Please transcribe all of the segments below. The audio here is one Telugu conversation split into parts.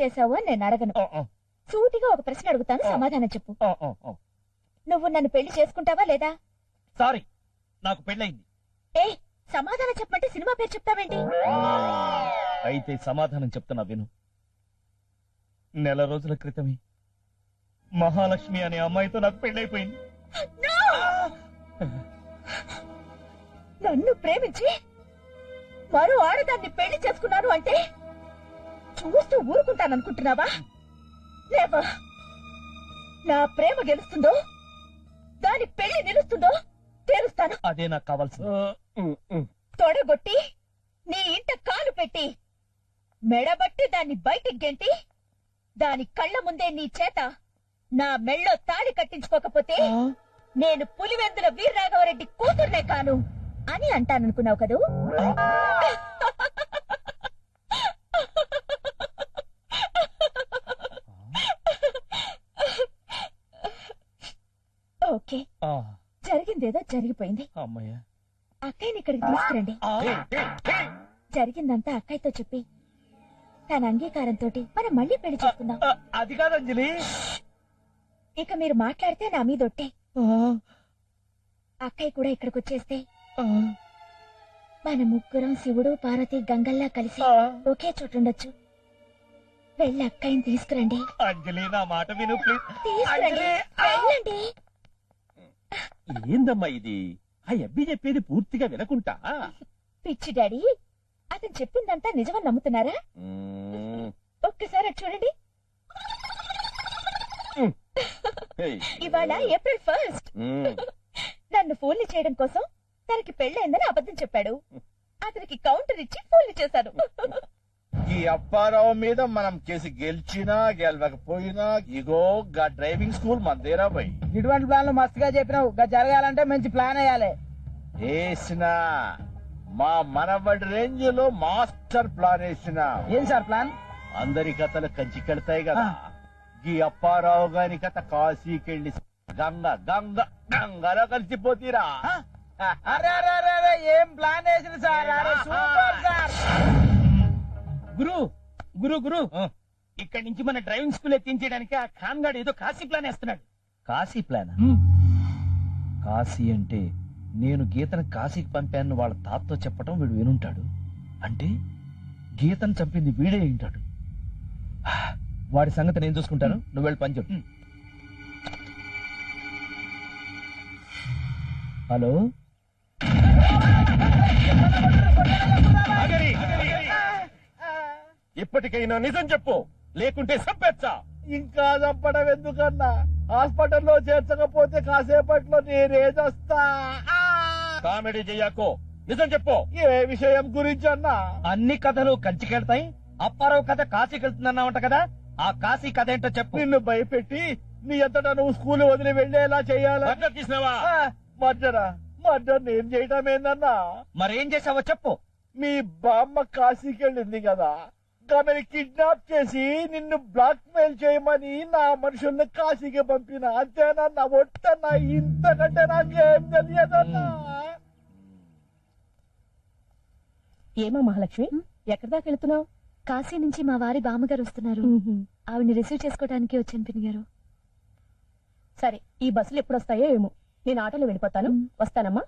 చేశావు అని నేను అడగను. సూటిగా ఒక ప్రశ్న అడుగుతాను, సమాధానం చెప్పు. నువ్వు నన్ను పెళ్లి చేసుకుంటావా లేదా? సారీ, నాకు పెళ్ళయింది. ఏ సమాధానం చెప్పమంటే సినిమా పేరు చెప్తావేంటి? అయితే సమాధానం చెప్తున్నా విను. నెల రోజుల క్రితమే మహాలక్ష్మి అనే అమ్మాయితో నాకు పెళ్ళైపోయింది. నన్ను ప్రేమించి మరో ఆడదాన్ని పెళ్లి చేసుకున్నాను అంటే చూస్తూ ఊరుకుంటాననుకుంటున్నావా? లేవా, నా ప్రేమ గెలుస్తుందో దాని పెళ్లి నిలుస్తుందో తేలుస్తాను. అదే నాకు కావాల్సింది. తొడగొట్టి నీ ఇంట కాలు పెట్టి మెడబట్టి దాన్ని బయటికి గెంటి దాని కళ్ళ ముందే నీ చేత నా మెళ్ళో తాళి కట్టించుకోకపోతే నేను పులివెందుల వీరరాఘవరెడ్డి కూతుర్నే కాను అని అంటాననుకున్నావు కదూ? ఓకే, జరిగిందేదో జరిగిపోయింది. అక్కయ్యని ఇక్కడికి తీసుకురండి. జరిగిందంతా అక్కయ్యతో చెప్పి తన అంగీకారంతో మనం మళ్ళీ పెళ్లి చేసుకుందాం. అది కాదు అంజలి. ఇక మీరు మాట్లాడితే నా మీద ఒట్టే. అక్కయ్య కూడా ఇక్కడికి వచ్చేస్తే మన ముగ్గురం శివుడు పార్వతి గంగల్లా కలిసి ఒకే చోటుండొచ్చు. వెళ్ళి అక్కయ్యని తీసుకురండి. అంజలి, నా మాట విను ప్లీజ్. తీసుకురండి, వెళ్ళండి. ఏందమ్మా ఇది? ఆ అబ్బి చెప్పేది పూర్తిగా వినకుంటా. పిచ్చి డాడీ, అతను చెప్పిందంతా నిజమని నమ్ముతున్నారా? ఒక్కసారి అటు చూడండి. ఇవాళ ఏప్రిల్ 1st. నన్ను ఫోన్లు చేయడం కోసం తనకి పెళ్ళైందని అబద్ధం చెప్పాడు. అతనికి కౌంటర్ ఇచ్చి ఫోన్లు చేశాను. ఈ అప్పారావు మీద మనం కేసు గెలిచినా గెలవకపోయినా ఇగో గా డ్రైవింగ్ స్కూల్ మందేరా పోయి. ఇటువంటి ప్లాన్లు మస్తుగా చెప్పినావు. జరగాలంటే మంచి ప్లాన్ వేయాలి. వేసినా మా మనబడి రేంజ్ లో మాస్టర్ ప్లాన్ వేసినా. ఏం సార్ ప్లాన్? అందరి కథలు కంచికెళ్తాయి కదా. ఈ అప్పారావు గారి కథ కాశీకెళ్ళి గంగలో కలిసిపోతీరా. ఏం ప్లాన్ వేసిన సార్? Super sir. గురు గురు గురు ఇక్కడి నుంచి మన డ్రైవింగ్ స్కూల్ ఎత్తించడానికి ఆ ఖాన్ గాడు ఏదో కాశీ ప్లాన్ వేస్తున్నాడు. కాశీ ప్లాన్? కాశీ అంటే నేను గీతను కాశీకి పంపాను వాళ్ళ తాతతో చెప్పటం వీడు వినుంటాడు. అంటే గీతను చంపింది వీడే ఉంటాడు. వాడి సంగతి నేను చూసుకుంటాను, నువ్వు వెళ్ళి పని చెప్పు. హలో, ఇప్పటికైనా నిజం చెప్పు, లేకుంటే చంపేచ్చా. ఇంకా చంపడం ఎందుకన్నా? హాస్పిటల్లో చేర్చకపోతే కాసేపట్లో నేనేదొస్తా. కామెడీ చెయ్యాకో, నిజం చెప్పు. ఏ విషయం గురించి అన్నా? అన్ని కథలు కంచికెళ్తాయి, అప్పారావు కథ కాశీకి వెళ్తుందన్నావంట కదా, ఆ కాశీ కథ ఏంటో చెప్పు. నిన్ను భయపెట్టి నీ అంతటా నువ్వు స్కూల్ వదిలి వెళ్లేలా చేయాలా? తీసినావా? మర్డర్ నేను చేయటం ఏందన్నా? మరేం చేసావో చెప్పు. మీ బామ్మ కాశీకి వెళ్ళింది కదా, ఆమెను కిడ్నాప్ చేసి నిన్ను బ్లాక్ మెయిల్ చేయమని నా మనుషుల్ని కాశీకి పంపిన. అంతేనన్నా? ఒట్టన్నా, ఇంతకంటే నాకేం తెలియదన్నా. ఏమో మహాలక్ష్మి, ఎక్కడి దాకా వెళ్తున్నావు? కాశీ నుంచి మా వారి బామ్మగారు వస్తున్నారు. ఆవిడ్ని రిసీవ్ చేసుకోవడానికి వచ్చాను పిన్ని గారు. సరే, ఈ బస్సులు ఎప్పుడు వస్తాయో ఏమో. నేను ఆటోలో వెళ్ళిపోతాను. వస్తానమ్మా.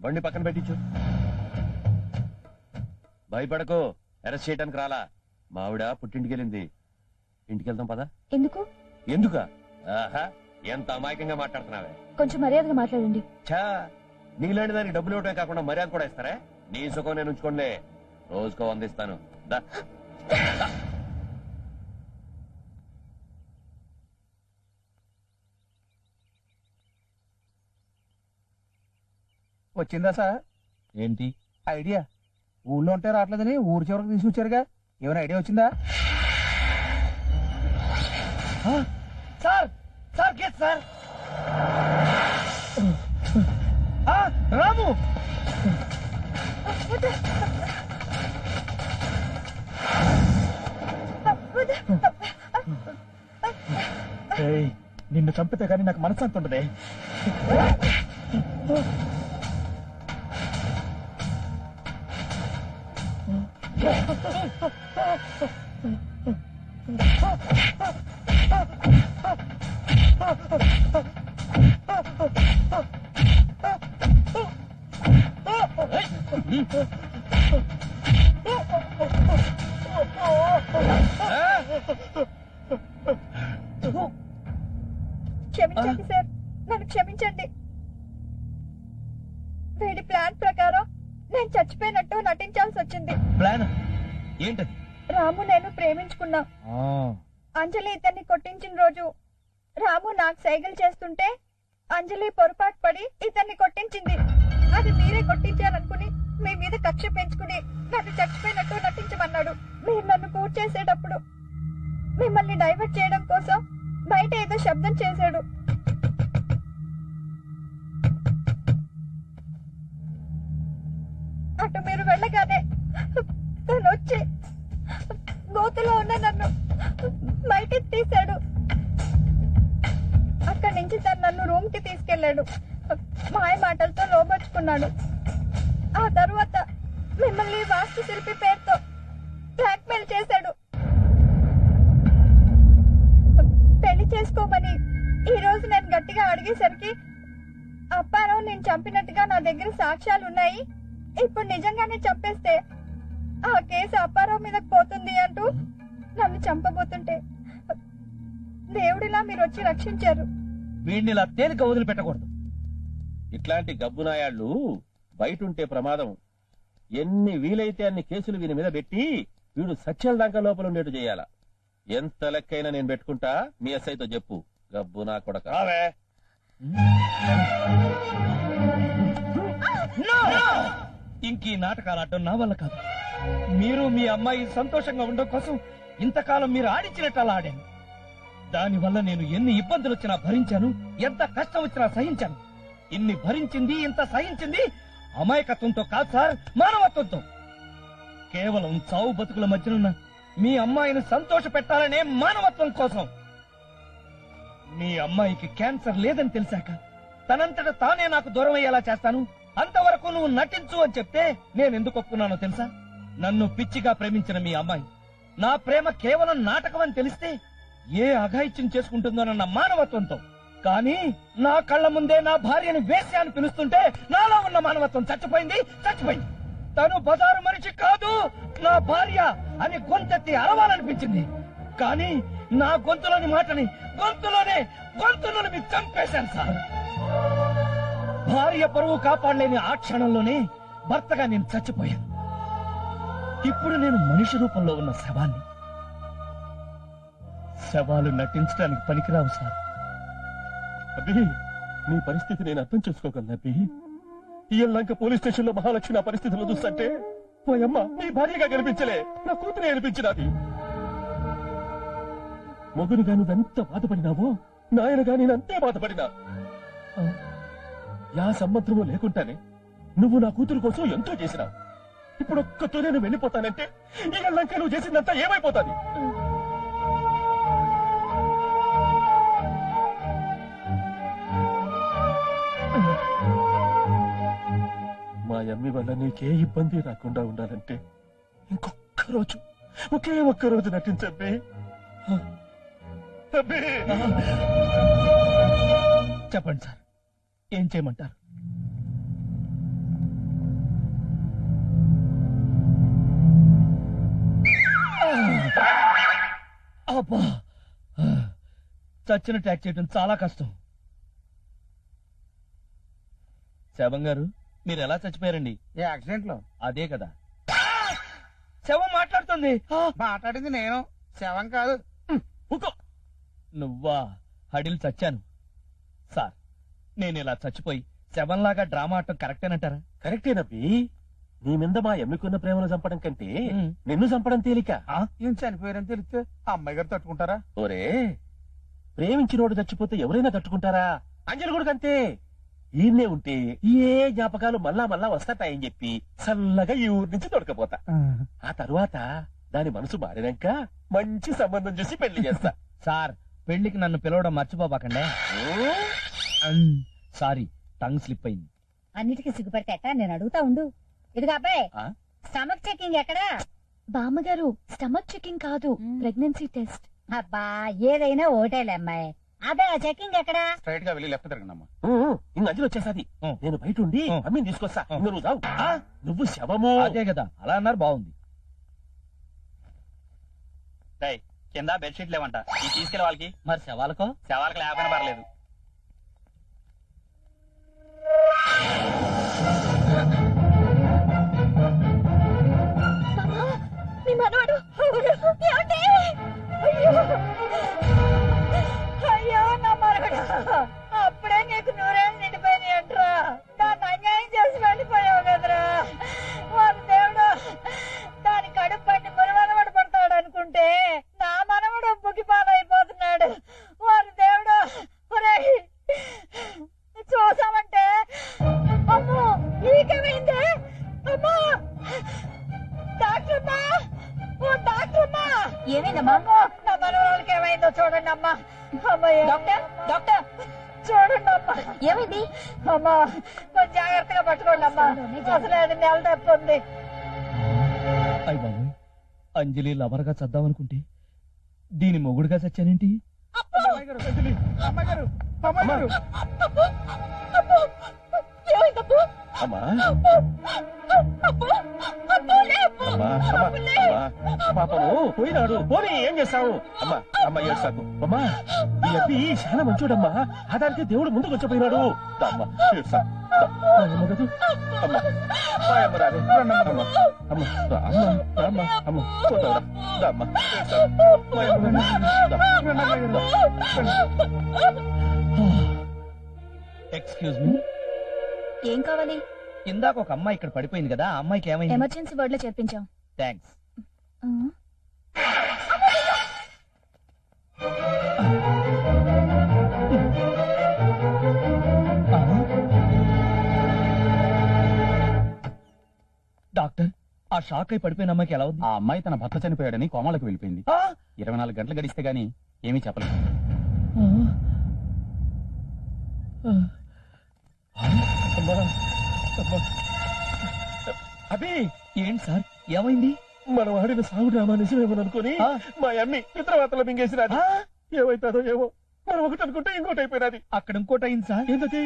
బండి పక్కన పెట్టించు. భయపడకు, అరెస్ట్ చేయడానికి రాలా. మావిడ పుట్టింటికి వెళ్ళింది. ఇంటికి వెళ్తాం పదా. ఎందుకు? ఎందుక? ఎంత అమాయకంగా మాట్లాడుతున్నావే. కొంచెం మర్యాదగా మాట్లాడండి. ఛా, నీలాంటి దానికి డబ్బులు ఇవ్వటమే కాకుండా మర్యాద కూడా ఇస్తారా? నీ సుఖం నేను ఉంచుకోండి, రోజుకో 100 ఇస్తాను. వచ్చిందా సార్? ఏంటి ఐడియా? ఊళ్ళో ఉంటే రావట్లేదని ఊరి చివరికి తీసుకొచ్చారుగా, ఏమైనా ఐడియా వచ్చిందా? Sir sir get sir. Ramu, ఏయ్, నిన్ను చంపితే గానీ నాకు మనశ్శాంతి ఉండదే. క్షమించండి సార్, నన్ను క్షమించండి. వీడి ప్లాన్ ప్రకారం నేను చచ్చిపోయినట్టు నటించాల్సి వచ్చింది. ప్లాన్ ఏంటది? రాము నేను ప్రేమించుకున్నా. అంజలి ఇతన్ని కొట్టించిన రోజు రాము నాకు సైకిల్ చేస్తుంటే అంజలి పొరపాటు పడి ఇతన్ని కొట్టించింది. అది మీరే కొట్టించారనుకుని మీ మీద కక్ష పెంచుకుని నన్ను చచ్చిపోయినట్టు నటించమన్నాడు. మీరు నన్ను పూర్తి చేసేటప్పుడు మిమ్మల్ని డైవర్ట్ చేయడం కోసం బయట ఏదో శబ్దం చేశాడు. అటు మీరు వెళ్ళగానే తను వచ్చి గోతులో ఉన్న నన్ను బయటికి తీశాడు. అక్కడి నుంచి తను నన్ను రూమ్ కి తీసుకెళ్లాడు. మాయ మాటలతో లోబర్చుకున్నాడు. ఆ తరువాత మిమ్మల్ని వాస్తు శిల్పి పేరుతో బ్లాక్మెయిల్ చేశాడు. పెళ్లి చేసుకోమని ఈ రోజు నేను గట్టిగా అడిగేసరికి అప్పారావు నేను చంపినట్టుగా నా దగ్గర సాక్ష్యాలు ఉన్నాయి, ఇప్పుడు నిజంగానే చంపేస్తే ఆ కేసు అప్పారావు మీద పోతుంది అంటూ నన్ను చంపబోతుంటే దేవుడిలా మీరు వచ్చి రక్షించారు. వీడిని ఇలా తేలిక వదిలిపెట్టకూడదు. ఇట్లాంటి గబ్బునాయాళ్ళు బయటుంటే ప్రమాదం. ఎన్ని వీలైతే అన్ని కేసులు వీని మీద పెట్టి వీడు సత్యాల దాకా లోపల ఉండేట్టు చేయాల. ఎంత లెక్కైనా నేను పెట్టుకుంటా, మీ ఎస్ఐతో చెప్పు. గబ్బునా కొడక ఇంకీ నాటకాలు ఆడటం నా వల్ల కాదు. మీరు మీ అమ్మాయి సంతోషంగా ఉండడం కోసం ఇంతకాలం మీరు ఆడించినట్టు అలా ఆడాను. దానివల్ల నేను ఎన్ని ఇబ్బందులు వచ్చినా భరించాను, ఎంత కష్టం వచ్చినా సహించాను. ఇన్ని భరించింది, ఇంత సహించింది అమాయకత్వంతో కాదు సార్, మానవత్వంతో. కేవలం చావు బతుకుల మధ్యనున్న మీ అమ్మాయిని సంతోష పెట్టాలనే మానవత్వం కోసం. మీ అమ్మాయికి క్యాన్సర్ లేదని తెలిసాక తనంతట తానే నాకు దూరం అయ్యేలా చేస్తాను, అంతవరకు నువ్వు నటించు అని చెప్తే నేను ఎందుకు ఒప్పుకున్నానో తెలుసా? నన్ను పిచ్చిగా ప్రేమించిన మీ అమ్మాయి నా ప్రేమ కేవలం నాటకం అని తెలిస్తే ఏ అఘాయిత్యం చేసుకుంటుందోనన్న మానవత్వంతో. కానీ నా కళ్ళ ముందే నా భార్యని వేశ్య అని పిలుస్తుంటే నాలో ఉన్న మానవత్వం చచ్చిపోయింది. తను బజారు మనిషి కాదు, నా భార్య అని గొంతెత్తి అరవాలనిపించింది. కానీ నా గొంతులోని మాటని గొంతులోని మీరు చంపేశాను సార్. భార్య పరువు కాపాడలేని ఆ క్షణంలోనే భర్తగా నేను చచ్చిపోయాను. ఇప్పుడు నేను మనిషి రూపంలో ఉన్న శవాన్ని. శవాలు నటించడానికి పనికిరావు సార్. అబ్బి, నీ పరిస్థితి నేను అర్థం చేసుకోగలను అబ్బి. ఈ లంక పోలీస్ స్టేషన్ లో మహాలక్ష్మి నా పరిస్థితిలో చూస్తుంటే పోయమ్మ నీ భార్యగా కనిపించలే, నా కూతురే అనిపించినది. మొగునిగా నువ్వెంత బాధపడినావో నాయనగా నేనంతే బాధపడినా. యా సంబంధము లేకుండానే నువ్వు నా కూతురు కోసం ఎంతో చేసినావు. ఇప్పుడు ఒక్కతో నేను వెళ్ళిపోతానంటే ఈ లంక నువ్వు చేసిందంతా ఏమైపోతాది? మా అమ్మి వల్ల నీకే ఇబ్బంది రాకుండా ఉండాలంటే ఒకే ఒక్క రోజు నటించబ్బే. చెప్పండి సార్, ఏం చేయమంటారు? అబ్బా, చచ్చిన ట్యాక్ చేయడం చాలా కష్టం. శవం గారు, మీరు ఎలా చచ్చిపోయారండి? యాక్సిడెంట్ లో. అదే కదా, శవం మాట్లాడుతుంది. మాట్లాడింది నేను, శవం కాదు. నువ్వా? హడిల్ చచ్చాను సార్. నేను ఇలా చచ్చిపోయి శవంలాగా డ్రామా ఆడటం కరెక్టేనంటారా? కరెక్టేనబ్బి. నీ మీద మా ఎమ్మికున్న ప్రేమను చంపడం కంటే నిన్ను చంపడం తేలిక. ఈయన చనిపోయారని తెలిస్తే ఆ అమ్మాయి గారు తట్టుకుంటారా? ఓరే, ప్రేమించినోడు చచ్చిపోతే ఎవరైనా తట్టుకుంటారా? అంజలి కూడా అంతే. ఈయన్నే ఉంటే ఏ జ్ఞాపకాలు మళ్ళా వస్తాయని చెప్పి చల్లగా ఈ ఊరి నుంచి తొడకపోతా. ఆ తరువాత దాని మనసు మారినాక మంచి సంబంధం చూసి పెళ్లి చేస్తా. సార్ పెళ్లికి నన్ను పిలవడం మర్చిపోబాకండే. సారీ, టంగ్ స్లిప్ అయింది. అన్నిటికీ సిగ్గుపడితే ఎట్టా? నేను అడుగుతా ఉండు. ఇదిగా అబ్బాయి, స్టమక్ చెకింగ్ ఎక్కడా? బామ్మగారు, స్టమక్ చెకింగ్ కాదు, ప్రెగ్నెన్సీ టెస్ట్. అబ్బా ఏదైనా ఓటేలే అమ్మాయి. అదే ఆ చెకింగ్ ఎక్కడా? స్ట్రైట్ గా వెళ్ళి లెఫ్ట్ తిరగండమ్మా. ఇంక మధ్యలో వచ్చేసాది. నేను బయట ఉండి అమ్మిని తీసుకొస్తా. ఇంక నువ్వు రావు. నువ్వు శవము. అదే కదా, అలా అన్నారు, బాగుంది. కింద బెడ్షీట్ లేవంట, ఈ తీసుకెళ్ళి వాళ్ళకి. మరి శవాలకో? శవాలకు లేకపోయినా పర్లేదు. మీ మనవడు ఏమండి? అయ్యో అయ్యో నా మరగడ, అప్పుడే నీకు నూరేళ్ళు నిండిపోయినాయి అంటరా. దాన్ని అన్యాయం చేసి వెళ్ళిపోయావు కదరా. వారి దేవుడు దాని కడుపు పండి మనవడు పడతాడు అనుకుంటే నా మనవడు బుగిపాలైపోతున్నాడు. వారి దేవుడు ఒరేయ్, చూసామంటే అమ్మో నీకేమైంది? అమ్మా డాక్టర్ అమ్మా, ఓ డాక్టర్ అమ్మా. ఏమైందమ్మా? నా మనవరాలకి ఏమైందో చూడండి అమ్మా. అమ్మయ్య డాక్టర్, డాక్టర్ చూడండి అమ్మా. ఏమైంది? అమ్మా కొంచెం జాగ్రత్తగా పట్టుకోండి అమ్మా. అసలు అది నెల తప్పుంది. అయ్య బాబోయ్, అంజలి లవర్గా చద్దామనుకుంటే దీని మొగుడుగా చచ్చానేంటి? అమ్మగారు ఏమైందప్పు? అమ్మా పాపము పోయినాడు. పోనీ ఏం చేస్తావు? అమ్మా అమ్మ ఏడ్సాకు. అమ్మా ఈ అబ్బి చాలా మంచోడమ్మా. ఆదానికి దేవుడు ముందుకు వచ్చిపోయినాడు. అమ్మా ఏడ్సాకు. అమ్మా అమ్మ రాదే. అమ్మ అమ్మ అమ్మ అమ్మ పోతావురా. అమ్మా ఎక్స్క్యూజ్ మీ, ఏం కావాలి? ఇందాక ఒక అమ్మాయి ఇక్కడ పడిపోయింది కదా, ఆ అమ్మాయికి ఏమైంది? ఎమర్జెన్సీ వార్డ్ లో చేర్పించాం. థ్యాంక్స్. డాక్టర్, ఆ షాక్ అయి పడిపోయిన అమ్మాయికి ఎలా ఉంది? ఆ అమ్మాయి తన భర్త చనిపోయాడని కోమాలకు వెళ్ళిపోయింది. 24 గంటలు గడిస్తే గానీ ఏమీ చెప్పలేదు. అబ్బి ఏంటి సార్, ఏమైంది? మనం ఆడిన సాగు డ్రామా నిజమేమని అనుకుని మా అమ్మి పిత్రవాతలు మింగేసినది. ఏమైతుందో ఏమో, మనం ఒకటి అనుకుంటే ఇంకోటి అయిపోయినది. అక్కడ ఇంకోటి అయింది సార్. ఏంటది?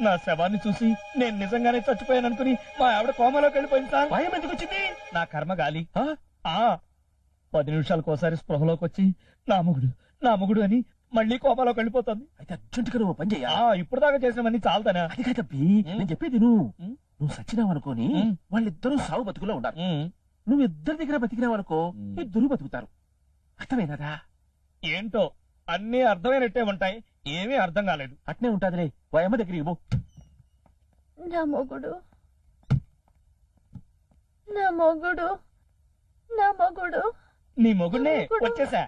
నా శవాన్ని చూసి నేను నిజంగానే చచ్చిపోయాను అనుకుని మా ఆవిడ కోమలోకి వెళ్ళిపోయింది సార్. భయం ఎందుకు వచ్చింది? నా కర్మ గాలి. 10 నిమిషాలకోసారి స్పృహలోకి వచ్చి నా మొగుడు అని మళ్ళీ కోపలోకి వెళ్ళిపోతుంది. అయితే అర్జెంటుగా నువ్వు పని చెయ్యా. ఇప్పుడు దాకా చేసినవన్నీ చాలుతానా? అది కాదబ్బి, నేను చెప్పేది నువ్వు సచ్చినావు అనుకోని వాళ్ళిద్దరూ సాగు బతుకులో ఉన్నారు. నువ్వు ఇద్దరి దగ్గర బతికినావు అనుకో, ఇద్దరు బతుకుతారు. అర్థమైనదా? ఏంటో అన్ని అర్థమైనట్టే ఉంటాయి, ఏమీ అర్థం కాలేదు. అట్నే ఉంటాదిలే. వాయమ్మ దగ్గరికి పో. నా మొగుడు, నా మొగుడు, నా మొగుడు. నీ మొగుడినే వచ్చేసా.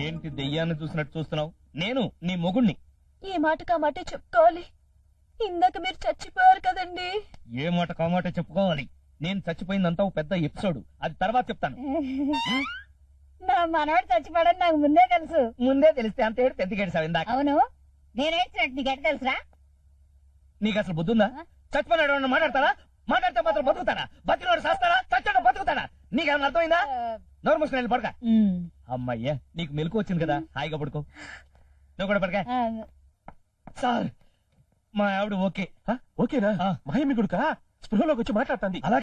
ఏంటి దెయ్యాన్ని చూసినట్టు చూస్తున్నావు? నేను నీ మొగుడిని. ఈ మాట కామాటే చెప్పుకోవాలి. ఇందాక మీరు చచ్చిపోయారు కదండి. ఏ మాట కామాట చెప్పుకోవాలి. నేను చచ్చిపోయిందంతా ఒక పెద్ద ఎపిసోడ్, అది తర్వాత చెప్తాను. నా మనవాడు చచ్చిపోవడం నాకు ముందే తెలుసు. ముందే తెలిస్తే అంత ఏడు పెద్ద గడిసావు ఇందాక. అవును, నేనేడ్చినట్టు నీకు ఎట్ట తెలుసురా? నీకు అసలు బుద్ధుందా? చచ్చిపోయినాడు మాట్లాడతారా? మాట్లాడితే మాత్రం బతుకుతాడా? బతికినోడు చేస్తాడా? చచ్చాడు బతుకుతాడా? నీకేమన్నా అర్థమైందా? నోరు మూసుకుని వెళ్ళి పడక. అమ్మయ్యా, నీకు మెలకు వచ్చింది కదా, హాయిగా పడుకో. నువ్వు కూడా పడక. సార్, మా ఆవిడ ఓకే. ఓకేనా? మా అమ్మి కొడుకా స్పృహలోకి వచ్చి మాట్లాడుతుంది. అలా